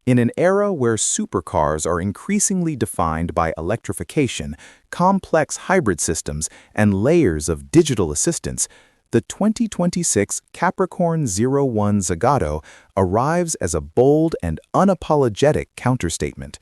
In an era where supercars are increasingly defined by electrification, complex hybrid systems, and layers of digital assistance, the 2026 Capricorn 01 Zagato arrives as a bold and unapologetic counterstatement.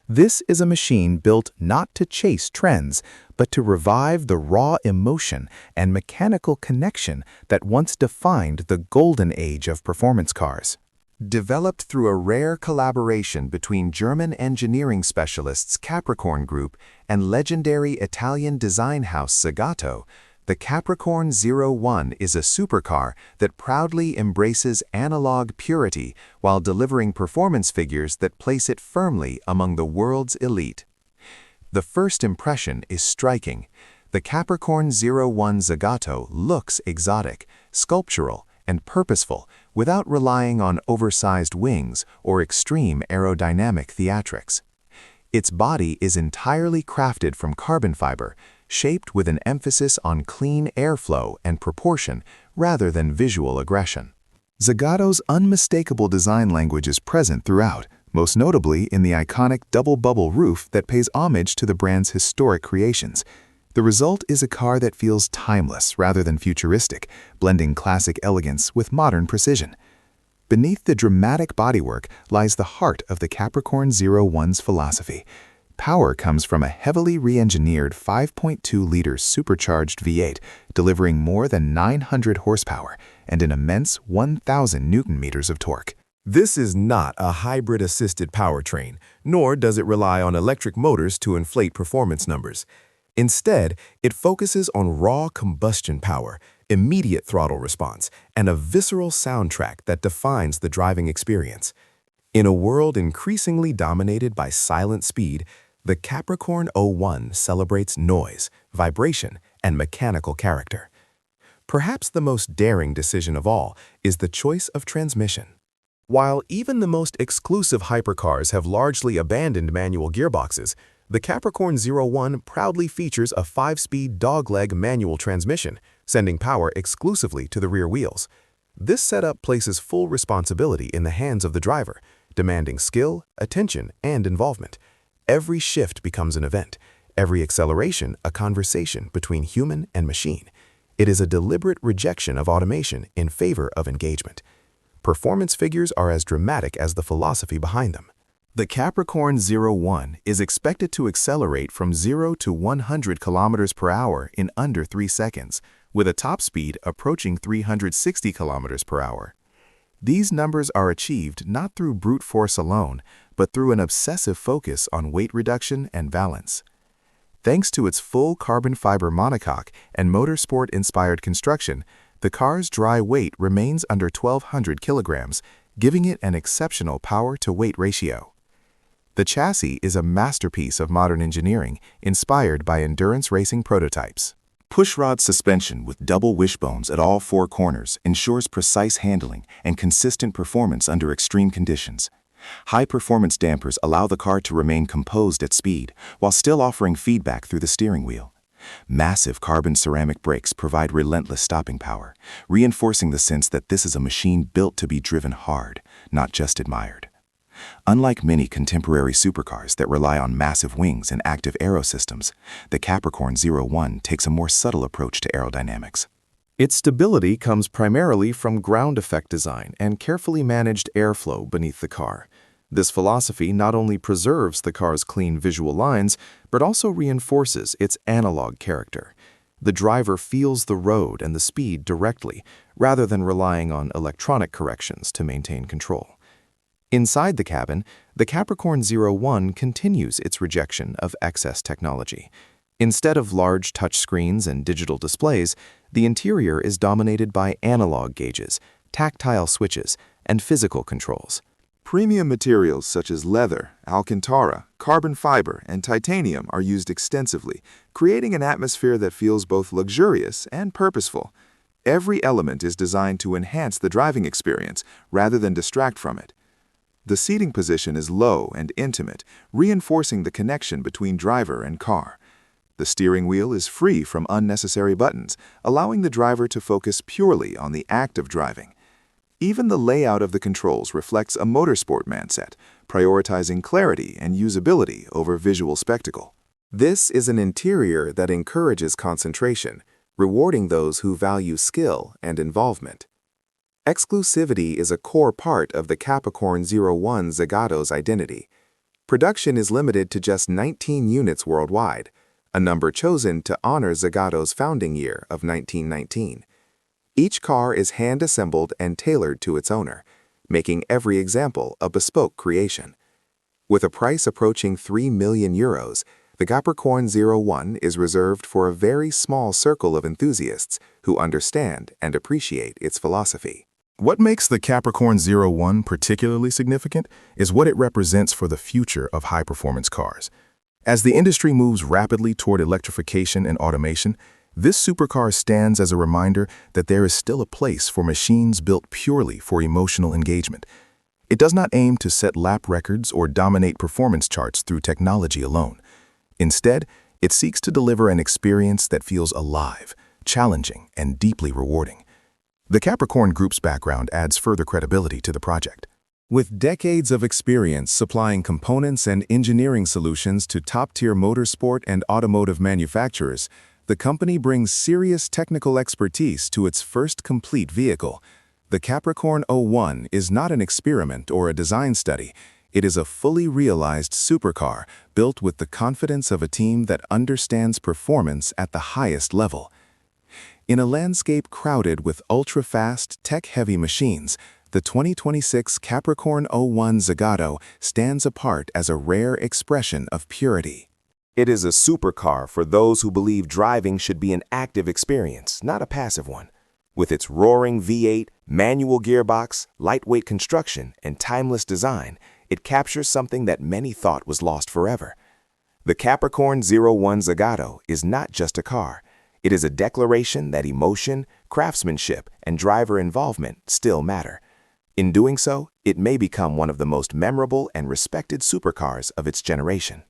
This is a machine built not to chase trends, but to revive the raw emotion and mechanical connection that once defined the golden age of performance cars. Developed through a rare collaboration between German engineering specialists Capricorn Group and legendary Italian design house Zagato, the Capricorn 01 is a supercar that proudly embraces analog purity while delivering performance figures that place it firmly among the world's elite. The first impression is striking. The Capricorn 01 Zagato looks exotic, sculptural, and purposeful without relying on oversized wings or extreme aerodynamic theatrics. Its body is entirely crafted from carbon fiber, shaped with an emphasis on clean airflow and proportion rather than visual aggression. Zagato's unmistakable design language is present throughout, most notably in the iconic double-bubble roof that pays homage to the brand's historic creations. The result is a car that feels timeless rather than futuristic, blending classic elegance with modern precision. Beneath the dramatic bodywork lies the heart of the Capricorn 01's philosophy. Power comes from a heavily re-engineered 5.2-liter supercharged V8, delivering more than 900 horsepower and an immense 1,000 newton-meters of torque. This is not a hybrid-assisted powertrain, nor does it rely on electric motors to inflate performance numbers. Instead, it focuses on raw combustion power, immediate throttle response, and a visceral soundtrack that defines the driving experience. In a world increasingly dominated by silent speed, the Capricorn 01 celebrates noise, vibration, and mechanical character. Perhaps the most daring decision of all is the choice of transmission. While even the most exclusive hypercars have largely abandoned manual gearboxes, the Capricorn 01 proudly features a 5-speed dogleg manual transmission, sending power exclusively to the rear wheels. This setup places full responsibility in the hands of the driver, demanding skill, attention, and involvement. Every shift becomes an event, every acceleration a conversation between human and machine. It is a deliberate rejection of automation in favor of engagement. Performance figures are as dramatic as the philosophy behind them. The Capricorn 01 is expected to accelerate from 0 to 100 kilometers per hour in under 3 seconds, with a top speed approaching 360 kilometers per hour. These numbers are achieved not through brute force alone, but through an obsessive focus on weight reduction and balance. Thanks to its full carbon fiber monocoque and motorsport-inspired construction, the car's dry weight remains under 1,200 kilograms, giving it an exceptional power-to-weight ratio. The chassis is a masterpiece of modern engineering, inspired by endurance racing prototypes. Pushrod suspension with double wishbones at all 4 corners ensures precise handling and consistent performance under extreme conditions. High-performance dampers allow the car to remain composed at speed, while still offering feedback through the steering wheel. Massive carbon ceramic brakes provide relentless stopping power, reinforcing the sense that this is a machine built to be driven hard, not just admired. Unlike many contemporary supercars that rely on massive wings and active aero systems, the Capricorn 01 takes a more subtle approach to aerodynamics. Its stability comes primarily from ground effect design and carefully managed airflow beneath the car. This philosophy not only preserves the car's clean visual lines, but also reinforces its analog character. The driver feels the road and the speed directly, rather than relying on electronic corrections to maintain control. Inside the cabin, the Capricorn 01 continues its rejection of excess technology. Instead of large touchscreens and digital displays, the interior is dominated by analog gauges, tactile switches, and physical controls. Premium materials such as leather, alcantara, carbon fiber, and titanium are used extensively, creating an atmosphere that feels both luxurious and purposeful. Every element is designed to enhance the driving experience rather than distract from it. The seating position is low and intimate, reinforcing the connection between driver and car. The steering wheel is free from unnecessary buttons, allowing the driver to focus purely on the act of driving. Even the layout of the controls reflects a motorsport mindset, prioritizing clarity and usability over visual spectacle. This is an interior that encourages concentration, rewarding those who value skill and involvement. Exclusivity is a core part of the Capricorn 01 Zagato's identity. Production is limited to just 19 units worldwide, a number chosen to honor Zagato's founding year of 1919. Each car is hand-assembled and tailored to its owner, making every example a bespoke creation. With a price approaching €3 million, the Capricorn 01 is reserved for a very small circle of enthusiasts who understand and appreciate its philosophy. What makes the Capricorn 01 particularly significant is what it represents for the future of high-performance cars. As the industry moves rapidly toward electrification and automation, this supercar stands as a reminder that there is still a place for machines built purely for emotional engagement. It does not aim to set lap records or dominate performance charts through technology alone. Instead, it seeks to deliver an experience that feels alive, challenging, and deeply rewarding. The Capricorn Group's background adds further credibility to the project. With decades of experience supplying components and engineering solutions to top-tier motorsport and automotive manufacturers, the company brings serious technical expertise to its first complete vehicle. The Capricorn 01 is not an experiment or a design study. It is a fully realized supercar built with the confidence of a team that understands performance at the highest level. In a landscape crowded with ultra-fast, tech-heavy machines, the 2026 Capricorn 01 Zagato stands apart as a rare expression of purity. It is a supercar for those who believe driving should be an active experience, not a passive one. With its roaring V8, manual gearbox, lightweight construction, and timeless design, it captures something that many thought was lost forever. The Capricorn 01 Zagato is not just a car. It is a declaration that emotion, craftsmanship, and driver involvement still matter. In doing so, it may become one of the most memorable and respected supercars of its generation.